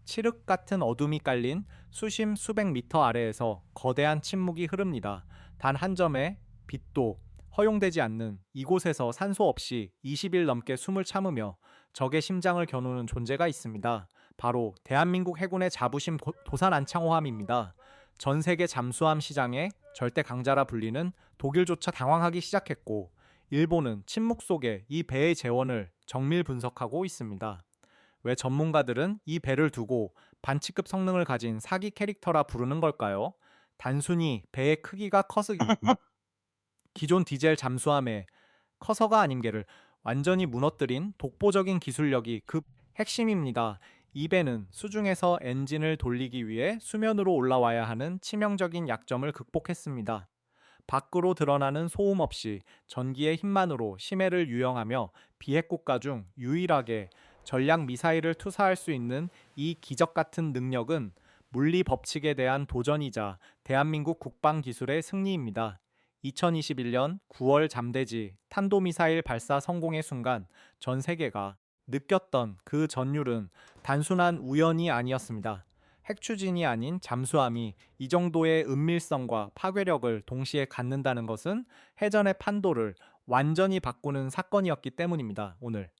칠흑 같은 어둠이 깔린 수심 수백 미터 아래에서 거대한 침묵이 흐릅니다. 단 한 점의 빛도 허용되지 않는 이곳에서 산소 없이 20일 넘게 숨을 참으며 적의 심장을 겨누는 존재가 있습니다. 바로 대한민국 해군의 자부심 도산 안창호함입니다. 전 세계 잠수함 시장의 절대 강자라 불리는 독일조차 당황하기 시작했고, 일본은 침묵 속에 이 배의 재원을 정밀 분석하고 있습니다. 왜 전문가들은 이 배를 두고 반치급 성능을 가진 사기 캐릭터라 부르는 걸까요? 단순히 배의 크기가 커서 기존 디젤 잠수함의 커서가 아님게를 완전히 무너뜨린 독보적인 기술력이 그 핵심입니다. 이 배는 수중에서 엔진을 돌리기 위해 수면으로 올라와야 하는 치명적인 약점을 극복했습니다. 밖으로 드러나는 소음 없이 전기의 힘만으로 심해를 유영하며 비핵 국가 중 유일하게 전략 미사일을 투사할 수 있는 이 기적 같은 능력은 물리 법칙에 대한 도전이자 대한민국 국방 기술의 승리입니다. 2021년 9월 잠대지 탄도미사일 발사 성공의 순간 전 세계가 느꼈던 그 전율은 단순한 우연이 아니었습니다. 핵추진이 아닌 잠수함이 이 정도의 은밀성과 파괴력을 동시에 갖는다는 것은 해전의 판도를 완전히 바꾸는 사건이었기 때문입니다. 오늘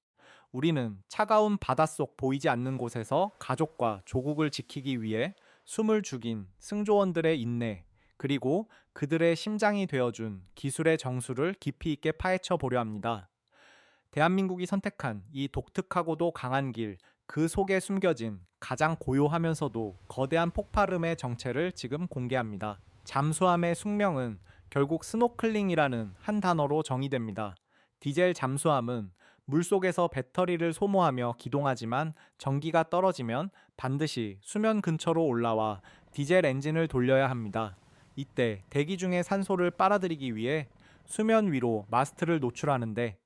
우리는 차가운 바닷속 보이지 않는 곳에서 가족과 조국을 지키기 위해 숨을 죽인 승조원들의 인내, 그리고 그들의 심장이 되어준 기술의 정수를 깊이 있게 파헤쳐 보려 합니다. 대한민국이 선택한 이 독특하고도 강한 길, 그 속에 숨겨진 가장 고요하면서도 거대한 폭발음의 정체를 지금 공개합니다. 잠수함의 숙명은 결국 스노클링이라는 한 단어로 정의됩니다. 디젤 잠수함은 물속에서 배터리를 소모하며 기동하지만 전기가 떨어지면 반드시 수면 근처로 올라와 디젤 엔진을 돌려야 합니다. 이때 대기 중의 산소를 빨아들이기 위해 수면 위로 마스트를 노출하는데,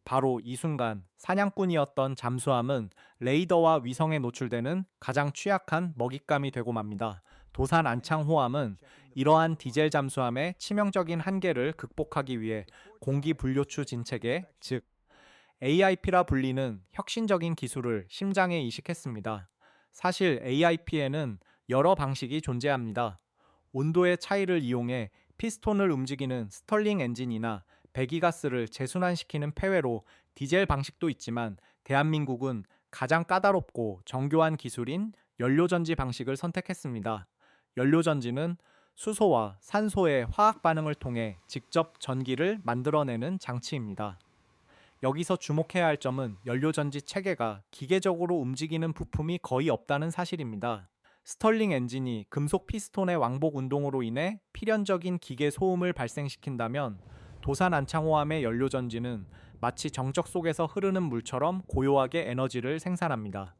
바로 이 순간 사냥꾼이었던 잠수함은 레이더와 위성에 노출되는 가장 취약한 먹잇감이 되고 맙니다. 도산 안창호함은 이러한 디젤 잠수함의 치명적인 한계를 극복하기 위해 공기 분뇨추 진체계, 즉 AIP라 불리는 혁신적인 기술을 심장에 이식했습니다. 사실 AIP에는 여러 방식이 존재합니다. 온도의 차이를 이용해 피스톤을 움직이는 스털링 엔진이나 배기가스를 재순환시키는 폐회로 디젤 방식도 있지만, 대한민국은 가장 까다롭고 정교한 기술인 연료전지 방식을 선택했습니다. 연료전지는 수소와 산소의 화학 반응을 통해 직접 전기를 만들어내는 장치입니다. 여기서 주목해야 할 점은 연료전지 체계가 기계적으로 움직이는 부품이 거의 없다는 사실입니다. 스털링 엔진이 금속 피스톤의 왕복 운동으로 인해 필연적인 기계 소음을 발생시킨다면, 도산 안창호함의 연료전지는 마치 정적 속에서 흐르는 물처럼 고요하게 에너지를 생산합니다.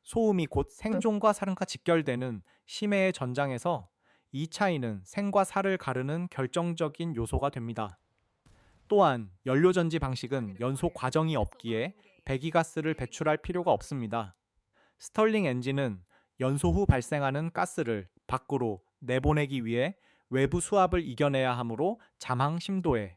소음이 곧 생존과 살인과 직결되는 심해의 전장에서 이 차이는 생과 사를 가르는 결정적인 요소가 됩니다. 또한 연료전지 방식은 연소 과정이 없기에 배기가스를 배출할 필요가 없습니다. 스털링 엔진은 연소 후 발생하는 가스를 밖으로 내보내기 위해 외부 수압을 이겨내야 하므로 잠항 심도에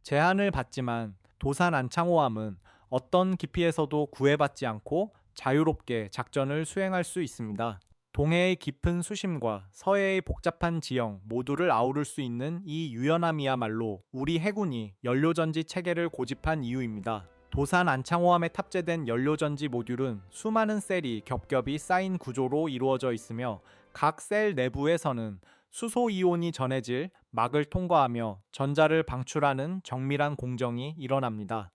제한을 받지만, 도산 안창호함은 어떤 깊이에서도 구애받지 않고 자유롭게 작전을 수행할 수 있습니다. 동해의 깊은 수심과 서해의 복잡한 지형 모두를 아우를 수 있는 이 유연함이야말로 우리 해군이 연료전지 체계를 고집한 이유입니다. 도산 안창호함에 탑재된 연료전지 모듈은 수많은 셀이 겹겹이 쌓인 구조로 이루어져 있으며, 각 셀 내부에서는 수소 이온이 전해질 막을 통과하며 전자를 방출하는 정밀한 공정이 일어납니다.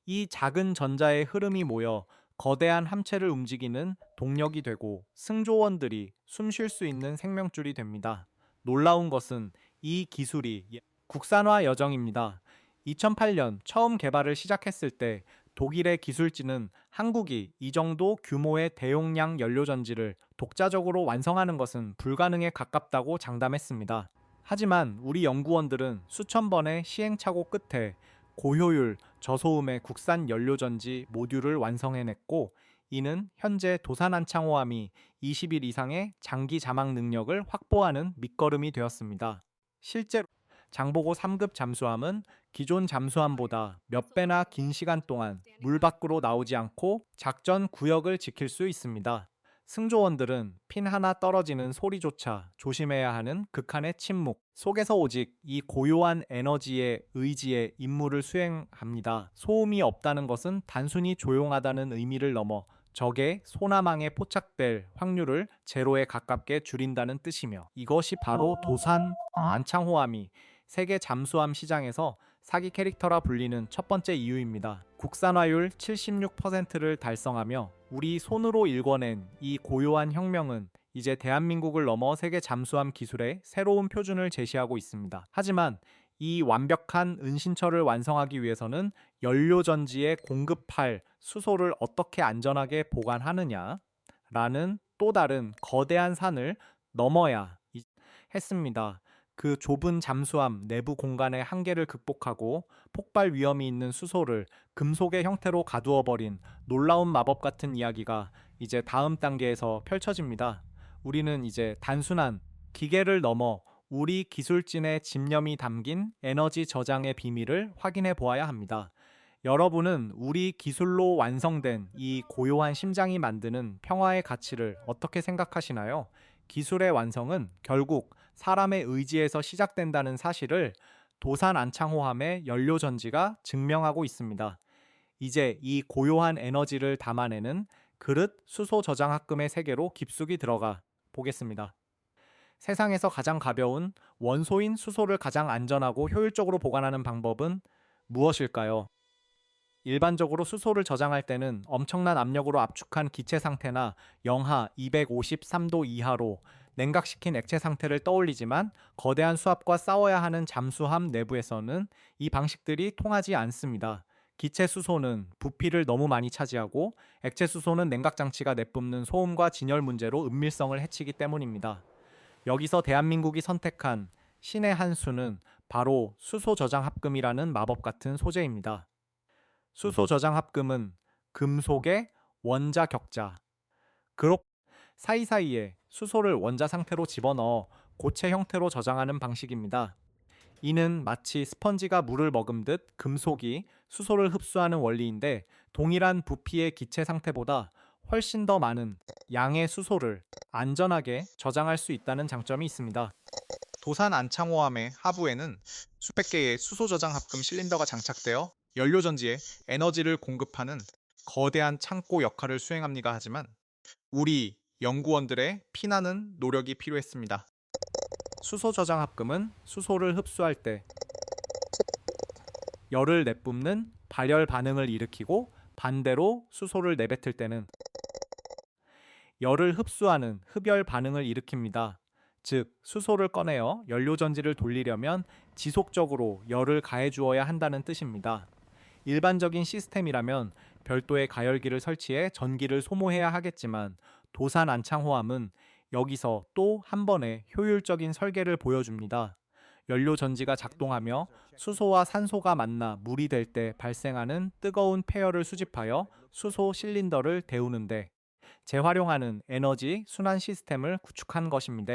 이 작은 전자의 흐름이 모여 거대한 함체를 움직이는 동력이 되고 승조원들이 숨 쉴 수 있는 생명줄이 됩니다. 놀라운 것은 이 기술이 국산화 여정입니다. 2008년 처음 개발을 시작했을 때 독일의 기술진은 한국이 이 정도 규모의 대용량 연료전지를 독자적으로 완성하는 것은 불가능에 가깝다고 장담했습니다. 하지만 우리 연구원들은 수천 번의 시행착오 끝에 고효율, 저소음의 국산 연료전지 모듈을 완성해냈고, 이는 현재 도산 안창호함이 20일 이상의 장기 잠항 능력을 확보하는 밑거름이 되었습니다. 실제로 장보고 3급 잠수함은 기존 잠수함보다 몇 배나 긴 시간 동안 물 밖으로 나오지 않고 작전 구역을 지킬 수 있습니다. 승조원들은 핀 하나 떨어지는 소리조차 조심해야 하는 극한의 침묵 속에서 오직 이 고요한 에너지의 의지의 임무를 수행합니다. 소음이 없다는 것은 단순히 조용하다는 의미를 넘어 적의 소나망에 포착될 확률을 제로에 가깝게 줄인다는 뜻이며, 이것이 바로 도산 안창호함이 세계 잠수함 시장에서 사기 캐릭터라 불리는 첫 번째 이유입니다. 국산화율 76%를 달성하며 우리 손으로 일궈낸 이 고요한 혁명은 이제 대한민국을 넘어 세계 잠수함 기술의 새로운 표준을 제시하고 있습니다. 하지만 이 완벽한 은신처를 완성하기 위해서는 연료전지에 공급할 수소를 어떻게 안전하게 보관하느냐라는 또 다른 거대한 산을 넘어야 했습니다. 그 좁은 잠수함 내부 공간의 한계를 극복하고 폭발 위험이 있는 수소를 금속의 형태로 가두어 버린 놀라운 마법 같은 이야기가 이제 다음 단계에서 펼쳐집니다. 우리는 이제 단순한 기계를 넘어 우리 기술진의 집념이 담긴 에너지 저장의 비밀을 확인해 보아야 합니다. 여러분은 우리 기술로 완성된 이 고요한 심장이 만드는 평화의 가치를 어떻게 생각하시나요? 기술의 완성은 결국 사람의 의지에서 시작된다는 사실을 도산 안창호함의 연료전지가 증명하고 있습니다. 이제 이 고요한 에너지를 담아내는 그릇 수소 저장합금의 세계로 깊숙이 들어가 보겠습니다. 세상에서 가장 가벼운 원소인 수소를 가장 안전하고 효율적으로 보관하는 방법은 무엇일까요? 일반적으로 수소를 저장할 때는 엄청난 압력으로 압축한 기체 상태나 영하 253도 이하로 냉각시킨 액체 상태를 떠올리지만, 거대한 수압과 싸워야 하는 잠수함 내부에서는 이 방식들이 통하지 않습니다. 기체 수소는 부피를 너무 많이 차지하고, 액체 수소는 냉각 장치가 내뿜는 소음과 진열 문제로 은밀성을 해치기 때문입니다. 여기서 대한민국이 선택한 신의 한 수는 바로 수소 저장 합금이라는 마법 같은 소재입니다. 수소 저장 합금은 금속의 원자 격자, 그록 사이사이에 수소를 원자 상태로 집어넣어 고체 형태로 저장하는 방식입니다. 이는 마치 스펀지가 물을 머금듯 금속이 수소를 흡수하는 원리인데, 동일한 부피의 기체 상태보다 훨씬 더 많은 양의 수소를 안전하게 저장할 수 있다는 장점이 있습니다. 도산 안창호함의 하부에는 수백 개의 수소 저장 합금 실린더가 장착되어 연료전지에 에너지를 공급하는 거대한 창고 역할을 수행합니다. 하지만 우리 연구원들의 피나는 노력이 필요했습니다. 수소 저장 합금은 수소를 흡수할 때 열을 내뿜는 발열 반응을 일으키고, 반대로 수소를 내뱉을 때는 열을 흡수하는 흡열 반응을 일으킵니다. 즉, 수소를 꺼내어 연료전지를 돌리려면 지속적으로 열을 가해 주어야 한다는 뜻입니다. 일반적인 시스템이라면 별도의 가열기를 설치해 전기를 소모해야 하겠지만, 도산 안창호함은 여기서 또 한 번의 효율적인 설계를 보여줍니다. 연료전지가 작동하며 수소와 산소가 만나 물이 될 때 발생하는 뜨거운 폐열을 수집하여 수소 실린더를 데우는데 재활용하는 에너지 순환 시스템을 구축한 것입니다.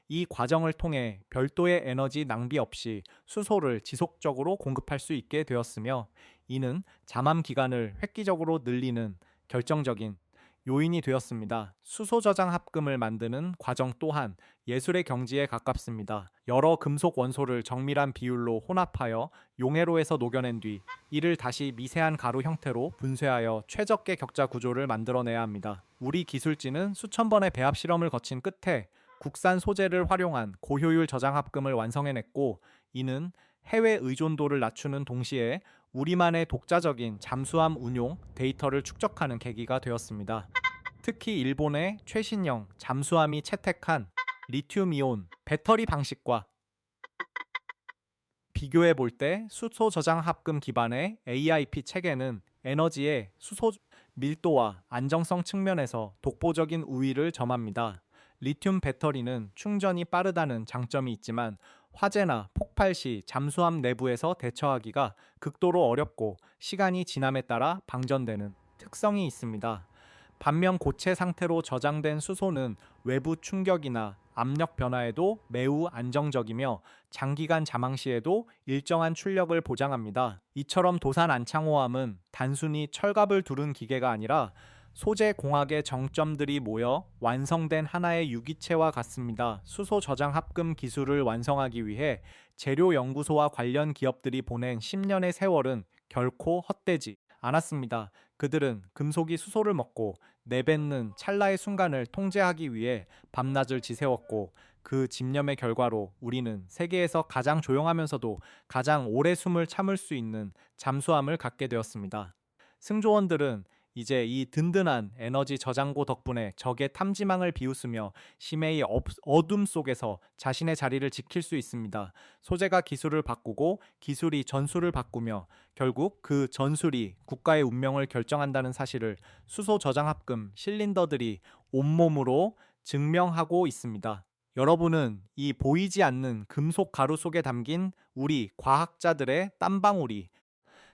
이 과정을 통해 별도의 에너지 낭비 없이 수소를 지속적으로 공급할 수 있게 되었으며, 이는 잠암 기간을 획기적으로 늘리는 결정적인 요인이 되었습니다. 수소 저장 합금을 만드는 과정 또한 예술의 경지에 가깝습니다. 여러 금속 원소를 정밀한 비율로 혼합하여 용해로에서 녹여낸 뒤 이를 다시 미세한 가루 형태로 분쇄하여 최적의 격자 구조를 만들어내야 합니다. 우리 기술진은 수천 번의 배합 실험을 거친 끝에 국산 소재를 활용한 고효율 저장 합금을 완성해냈고, 이는 해외 의존도를 낮추는 동시에 우리만의 독자적인 잠수함 운용 데이터를 축적하는 계기가 되었습니다. 특히 일본의 최신형 잠수함이 채택한 리튬이온 배터리 방식과 비교해 볼 때 수소 저장 합금 기반의 AIP 체계는 에너지의 수소 밀도와 안정성 측면에서 독보적인 우위를 점합니다. 리튬 배터리는 충전이 빠르다는 장점이 있지만, 화재나 폭발 시 잠수함 내부에서 대처하기가 극도로 어렵고 시간이 지남에 따라 방전되는 특성이 있습니다. 반면 고체 상태로 저장된 수소는 외부 충격이나 압력 변화에도 매우 안정적이며 장기간 잠항 시에도 일정한 출력을 보장합니다. 이처럼 도산 안창호함은 단순히 철갑을 두른 기계가 아니라 소재 공학의 정점들이 모여 완성된 하나의 유기체와 같습니다. 수소 저장 합금 기술을 완성하기 위해 재료 연구소와 관련 기업들이 보낸 10년의 세월은 결코 헛되지 않았습니다. 그들은 금속이 수소를 먹고 내뱉는 찰나의 순간을 통제하기 위해 밤낮을 지새웠고, 그 집념의 결과로 우리는 세계에서 가장 조용하면서도 가장 오래 숨을 참을 수 있는 잠수함을 갖게 되었습니다. 승조원들은 이제 이 든든한 에너지 저장고 덕분에 적의 탐지망을 비웃으며 심해의 어둠 속에서 자신의 자리를 지킬 수 있습니다. 소재가 기술을 바꾸고 기술이 전술을 바꾸며 결국 그 전술이 국가의 운명을 결정한다는 사실을 수소 저장 합금 실린더들이 온몸으로 증명하고 있습니다. 여러분은 이 보이지 않는 금속 가루 속에 담긴 우리 과학자들의 땀방울이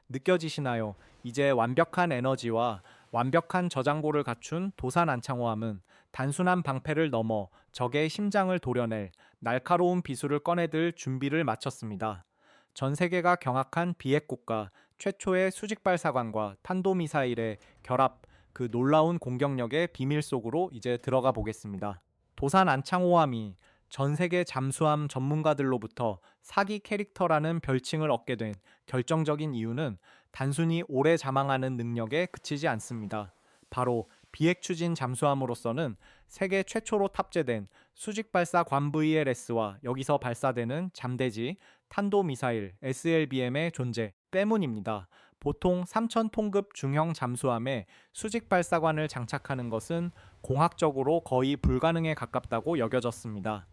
느껴지시나요? 이제 완벽한 에너지와 완벽한 저장고를 갖춘 도산 안창호함은 단순한 방패를 넘어 적의 심장을 도려낼 날카로운 비수를 꺼내들 준비를 마쳤습니다. 전 세계가 경악한 비핵국가 최초의 수직 발사관과 탄도미사일의 결합, 그 놀라운 공격력의 비밀 속으로 이제 들어가 보겠습니다. 도산 안창호함이 전 세계 잠수함 전문가들로부터 사기 캐릭터라는 별칭을 얻게 된 결정적인 이유는 단순히 오래 자망하는 능력에 그치지 않습니다. 바로 비핵 추진 잠수함으로서는 세계 최초로 탑재된 수직 발사 관 VLS와 여기서 발사되는 잠대지 탄도미사일 SLBM의 존재 때문입니다. 보통 3,000톤급 중형 잠수함에 수직 발사관을 장착하는 것은 공학적으로 거의 불가능에 가깝다고 여겨졌습니다.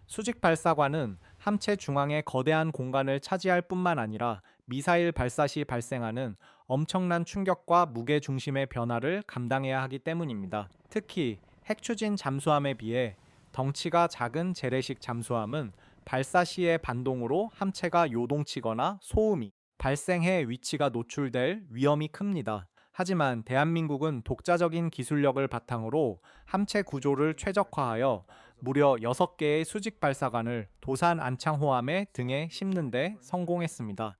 수직 발사관은 함체 중앙의 거대한 공간을 차지할 뿐만 아니라 미사일 발사 시 발생하는 엄청난 충격과 무게 중심의 변화를 감당해야 하기 때문입니다. 특히 핵추진 잠수함에 비해 덩치가 작은 재래식 잠수함은 발사 시의 반동으로 함체가 요동치거나 소음이 발생해 위치가 노출될 위험이 큽니다. 하지만 대한민국은 독자적인 기술력을 바탕으로 함체 구조를 최적화하여 무려 6개의 수직 발사관을 도산 안창호함의 등에 심는 데 성공했습니다.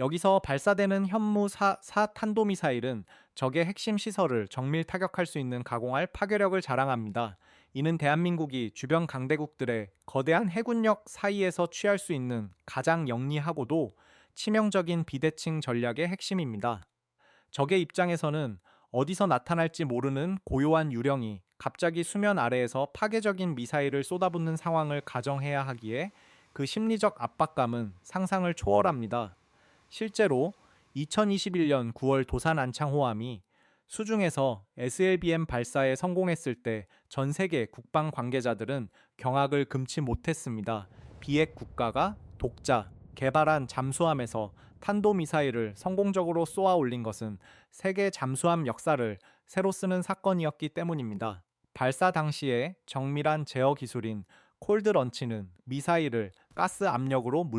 여기서 발사되는 현무 4 탄도미사일은 적의 핵심 시설을 정밀 타격할 수 있는 가공할 파괴력을 자랑합니다. 이는 대한민국이 주변 강대국들의 거대한 해군력 사이에서 취할 수 있는 가장 영리하고도 치명적인 비대칭 전략의 핵심입니다. 적의 입장에서는 어디서 나타날지 모르는 고요한 유령이 갑자기 수면 아래에서 파괴적인 미사일을 쏟아붓는 상황을 가정해야 하기에 그 심리적 압박감은 상상을 초월합니다. 실제로 2021년 9월 도산 안창호함이 수중에서 SLBM 발사에 성공했을 때 전 세계 국방 관계자들은 경악을 금치 못했습니다. 비핵 국가가 독자, 개발한 잠수함에서 탄도미사일을 성공적으로 쏘아 올린 것은 세계 잠수함 역사를 새로 쓰는 사건이었기 때문입니다. 발사 당시의 정밀한 제어 기술인 콜드런치는 미사일을 가스 압력으로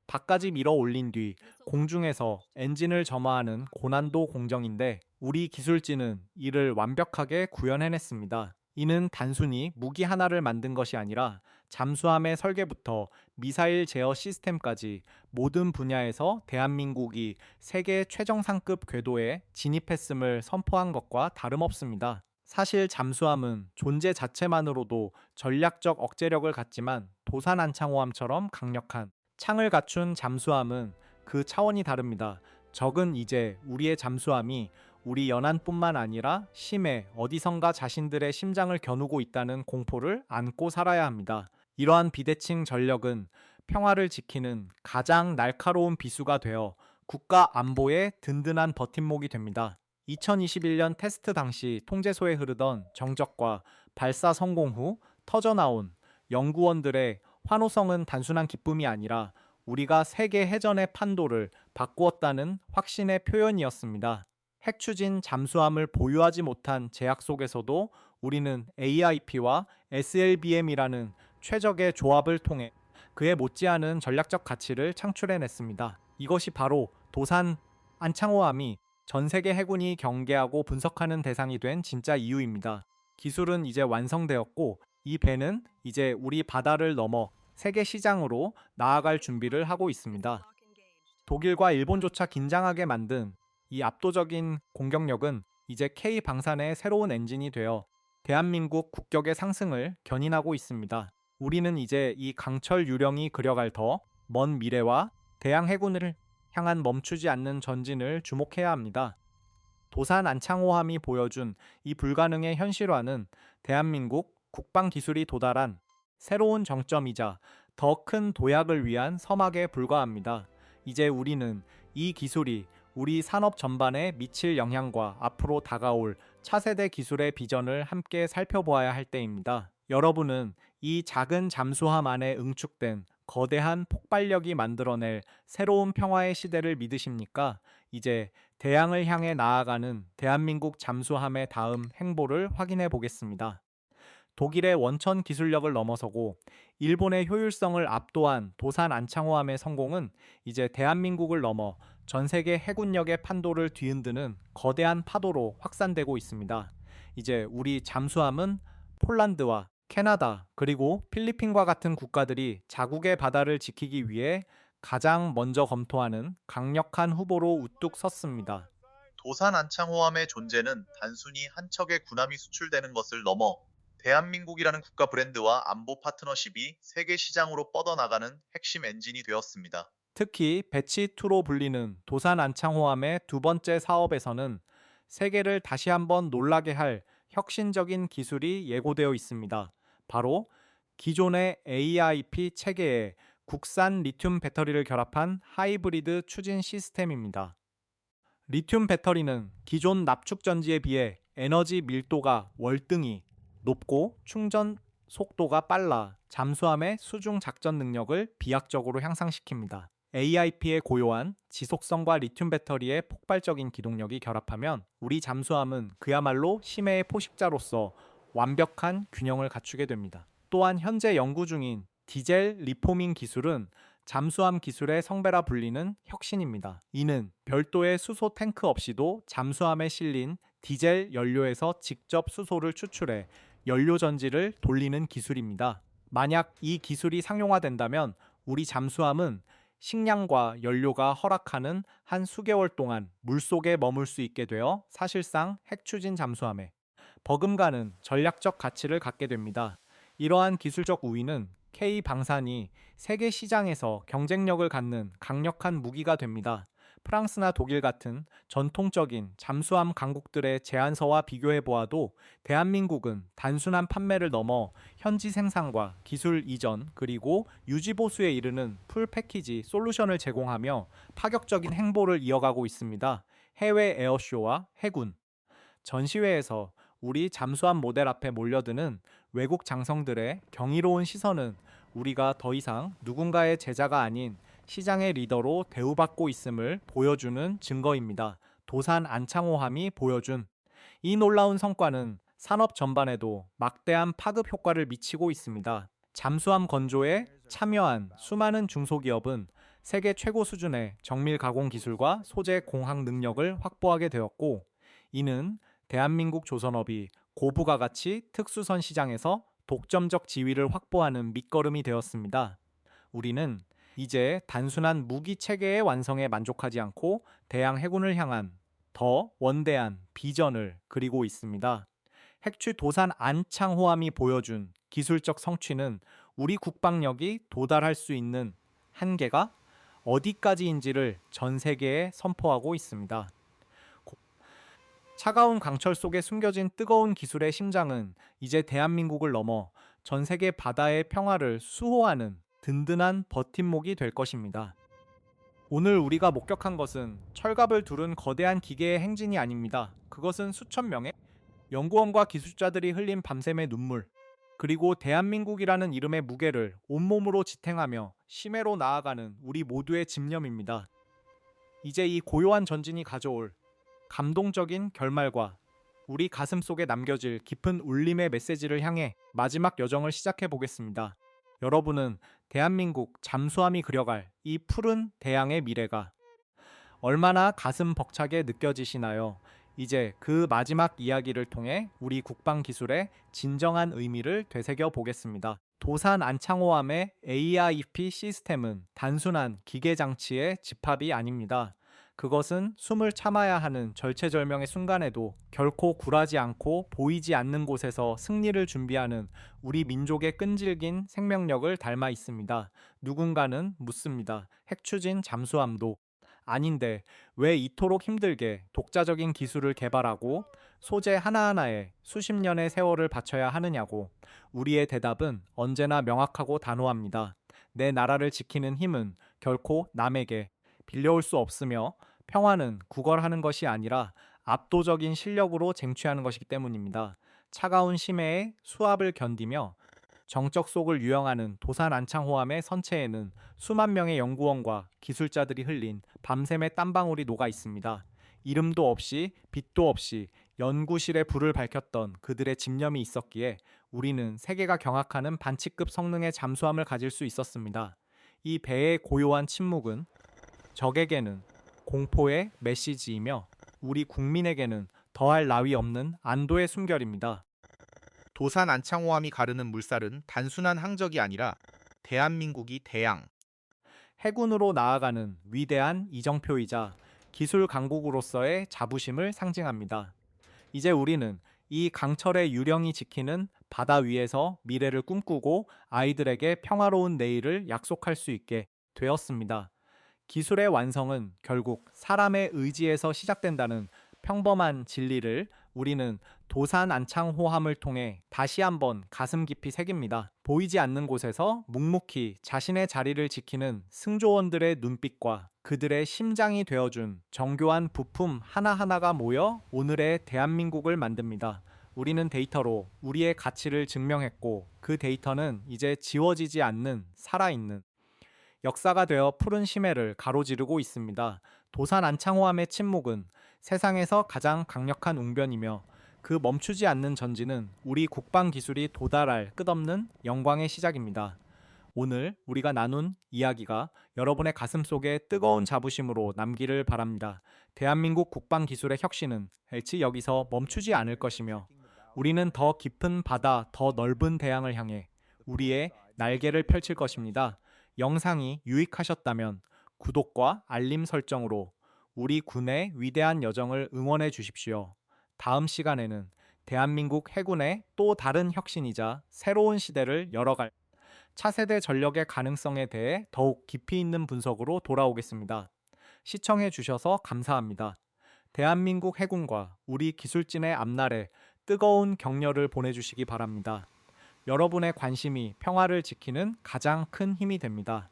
밖까지 밀어 올린 뒤 공중에서 엔진을 점화하는 고난도 공정인데, 우리 기술진은 이를 완벽하게 구현해냈습니다. 이는 단순히 무기 하나를 만든 것이 아니라 잠수함의 설계부터 미사일 제어 시스템까지 모든 분야에서 대한민국이 세계 최정상급 궤도에 진입했음을 선포한 것과 다름없습니다. 사실 잠수함은 존재 자체만으로도 전략적 억제력을 갖지만 도산 안창호함처럼 강력한 창을 갖춘 잠수함은 그 차원이 다릅니다. 적은 이제 우리의 잠수함이 우리 연안뿐만 아니라 심해 어디선가 자신들의 심장을 겨누고 있다는 공포를 안고 살아야 합니다. 이러한 비대칭 전력은 평화를 지키는 가장 날카로운 비수가 되어 국가 안보의 든든한 버팀목이 됩니다. 2021년 테스트 당시 통제소에 흐르던 정적과 발사 성공 후 터져나온 연구원들의 환호성은 단순한 기쁨이 아니라 우리가 세계 해전의 판도를 바꾸었다는 확신의 표현이었습니다. 핵추진 잠수함을 보유하지 못한 제약 속에서도 우리는 AIP와 SLBM이라는 최적의 조합을 통해 그에 못지않은 전략적 가치를 창출해냈습니다. 이것이 바로 도산 안창호함이 전 세계 해군이 경계하고 분석하는 대상이 된 진짜 이유입니다. 기술은 이제 완성되었고 이 배는 이제 우리 바다를 넘어 세계 시장으로 나아갈 준비를 하고 있습니다. 독일과 일본조차 긴장하게 만든 이 압도적인 공격력은 이제 K 방산의 새로운 엔진이 되어 대한민국 국격의 상승을 견인하고 있습니다. 우리는 이제 이 강철 유령이 그려갈 더 먼 미래와 대양 해군을 향한 멈추지 않는 전진을 주목해야 합니다. 도산 안창호함이 보여준 이 불가능의 현실화는 대한민국 국방 기술이 도달한 새로운 정점이자 더 큰 도약을 위한 서막에 불과합니다. 이제 우리는 이 기술이 우리 산업 전반에 미칠 영향과 앞으로 다가올 차세대 기술의 비전을 함께 살펴보아야 할 때입니다. 여러분은 이 작은 잠수함 안에 응축된 거대한 폭발력이 만들어낼 새로운 평화의 시대를 믿으십니까? 이제 대양을 향해 나아가는 대한민국 잠수함의 다음 행보를 확인해 보겠습니다. 독일의 원천 기술력을 넘어서고 일본의 효율성을 압도한 도산 안창호함의 성공은 이제 대한민국을 넘어 전 세계 해군력의 판도를 뒤흔드는 거대한 파도로 확산되고 있습니다. 이제 우리 잠수함은 폴란드와 캐나다 그리고 필리핀과 같은 국가들이 자국의 바다를 지키기 위해 가장 먼저 검토하는 강력한 후보로 우뚝 섰습니다. 도산 안창호함의 존재는 단순히 한 척의 군함이 수출되는 것을 넘어 대한민국이라는 국가 브랜드와 안보 파트너십이 세계 시장으로 뻗어나가는 핵심 엔진이 되었습니다. 특히 배치2로 불리는 도산 안창호함의 두 번째 사업에서는 세계를 다시 한번 놀라게 할 혁신적인 기술이 예고되어 있습니다. 바로 기존의 AIP 체계에 국산 리튬 배터리를 결합한 하이브리드 추진 시스템입니다. 리튬 배터리는 기존 납축 전지에 비해 에너지 밀도가 월등히 높고 충전 속도가 빨라 잠수함의 수중 작전 능력을 비약적으로 향상시킵니다. AIP의 고요한 지속성과 리튬 배터리의 폭발적인 기동력이 결합하면 우리 잠수함은 그야말로 심해의 포식자로서 완벽한 균형을 갖추게 됩니다. 또한 현재 연구 중인 디젤 리포밍 기술은 잠수함 기술의 성배라 불리는 혁신입니다. 이는 별도의 수소 탱크 없이도 잠수함에 실린 디젤 연료에서 직접 수소를 추출해 연료 전지를 돌리는 기술입니다. 만약 이 기술이 상용화된다면 우리 잠수함은 식량과 연료가 허락하는 한 수개월 동안 물속에 머물 수 있게 되어 사실상 핵추진 잠수함에 버금가는 전략적 가치를 갖게 됩니다. 이러한 기술적 우위는 K 방산이 세계 시장에서 경쟁력을 갖는 강력한 무기가 됩니다. 프랑스나 독일 같은 전통적인 잠수함 강국들의 제안서와 비교해 보아도 대한민국은 단순한 판매를 넘어 현지 생산과 기술 이전 그리고 유지 보수에 이르는 풀 패키지 솔루션을 제공하며 파격적인 행보를 이어가고 있습니다. 해외 에어쇼와 해군, 전시회에서 우리 잠수함 모델 앞에 몰려드는 외국 장성들의 경이로운 시선은 우리가 더 이상 누군가의 제자가 아닌 시장의 리더로 대우받고 있음을 보여주는 증거입니다. 도산 안창호함이 보여준 이 놀라운 성과는 산업 전반에도 막대한 파급 효과를 미치고 있습니다. 잠수함 건조에 참여한 수많은 중소기업은 세계 최고 수준의 정밀 가공 기술과 소재 공학 능력을 확보하게 되었고, 이는 대한민국 조선업이 고부가 가치 특수선 시장에서 독점적 지위를 확보하는 밑거름이 되었습니다. 우리는 이제 단순한 무기 체계의 완성에 만족하지 않고 대양 해군을 향한 더 원대한 비전을 그리고 있습니다. 핵추 도산 안창호함이 보여준 기술적 성취는 우리 국방력이 도달할 수 있는 한계가 어디까지인지를 전 세계에 선포하고 있습니다. 차가운 강철 속에 숨겨진 뜨거운 기술의 심장은 이제 대한민국을 넘어 전 세계 바다의 평화를 수호하는 든든한 버팀목이 될 것입니다. 오늘 우리가 목격한 것은 철갑을 두른 거대한 기계의 행진이 아닙니다. 그것은 수천 명의 연구원과 기술자들이 흘린 밤샘의 눈물, 그리고 대한민국이라는 이름의 무게를 온몸으로 지탱하며 심해로 나아가는 우리 모두의 집념입니다. 이제 이 고요한 전진이 가져올 감동적인 결말과 우리 가슴 속에 남겨질 깊은 울림의 메시지를 향해 마지막 여정을 시작해 보겠습니다. 여러분은 대한민국 잠수함이 그려갈 이 푸른 대양의 미래가 얼마나 가슴 벅차게 느껴지시나요? 이제 그 마지막 이야기를 통해 우리 국방 기술의 진정한 의미를 되새겨 보겠습니다. 도산 안창호함의 AIP 시스템은 단순한 기계 장치의 집합이 아닙니다. 그것은 숨을 참아야 하는 절체절명의 순간에도 결코 굴하지 않고 보이지 않는 곳에서 승리를 준비하는 우리 민족의 끈질긴 생명력을 닮아 있습니다. 누군가는 묻습니다. 핵추진 잠수함도 아닌데 왜 이토록 힘들게 독자적인 기술을 개발하고 소재 하나하나에 수십 년의 세월을 바쳐야 하느냐고. 우리의 대답은 언제나 명확하고 단호합니다. 내 나라를 지키는 힘은 결코 남에게 빌려올 수 없으며 평화는 구걸하는 것이 아니라 압도적인 실력으로 쟁취하는 것이기 때문입니다. 차가운 심해의 수압을 견디며 정적 속을 유영하는 도산 안창호함의 선체에는 수만 명의 연구원과 기술자들이 흘린 밤샘의 땀방울이 녹아 있습니다. 이름도 없이 빛도 없이 연구실에 불을 밝혔던 그들의 집념이 있었기에 우리는 세계가 경악하는 반치급 성능의 잠수함을 가질 수 있었습니다. 이 배의 고요한 침묵은 적에게는 공포의 메시지이며 우리 국민에게는 더할 나위 없는 안도의 숨결입니다. 도산 안창호함이 가르는 물살은 단순한 항적이 아니라 대한민국이 대양, 해군으로 나아가는 위대한 이정표이자 기술 강국으로서의 자부심을 상징합니다. 이제 우리는 이 강철의 유령이 지키는 바다 위에서 미래를 꿈꾸고 아이들에게 평화로운 내일을 약속할 수 있게 되었습니다. 기술의 완성은 결국 사람의 의지에서 시작된다는 평범한 진리를 우리는 도산 안창호함을 통해 다시 한번 가슴 깊이 새깁니다. 보이지 않는 곳에서 묵묵히 자신의 자리를 지키는 승조원들의 눈빛과 그들의 심장이 되어준 정교한 부품 하나하나가 모여 오늘의 대한민국을 만듭니다. 우리는 데이터로 우리의 가치를 증명했고 그 데이터는 이제 지워지지 않는 살아있는 역사가 되어 푸른 심해를 가로지르고 있습니다. 도산 안창호함의 침묵은 세상에서 가장 강력한 웅변이며 그 멈추지 않는 전진은 우리 국방 기술이 도달할 끝없는 영광의 시작입니다. 오늘 우리가 나눈 이야기가 여러분의 가슴 속에 뜨거운 자부심으로 남기를 바랍니다. 대한민국 국방 기술의 혁신은 일치 여기서 멈추지 않을 것이며 우리는 더 깊은 바다, 더 넓은 대양을 향해 우리의 날개를 펼칠 것입니다. 영상이 유익하셨다면 구독과 알림 설정으로 우리 군의 위대한 여정을 응원해 주십시오. 다음 시간에는 대한민국 해군의 또 다른 혁신이자 새로운 시대를 열어갈 차세대 전력의 가능성에 대해 더욱 깊이 있는 분석으로 돌아오겠습니다. 시청해 주셔서 감사합니다. 대한민국 해군과 우리 기술진의 앞날에 뜨거운 격려를 보내주시기 바랍니다. 여러분의 관심이 평화를 지키는 가장 큰 힘이 됩니다.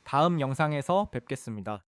다음 영상에서 뵙겠습니다.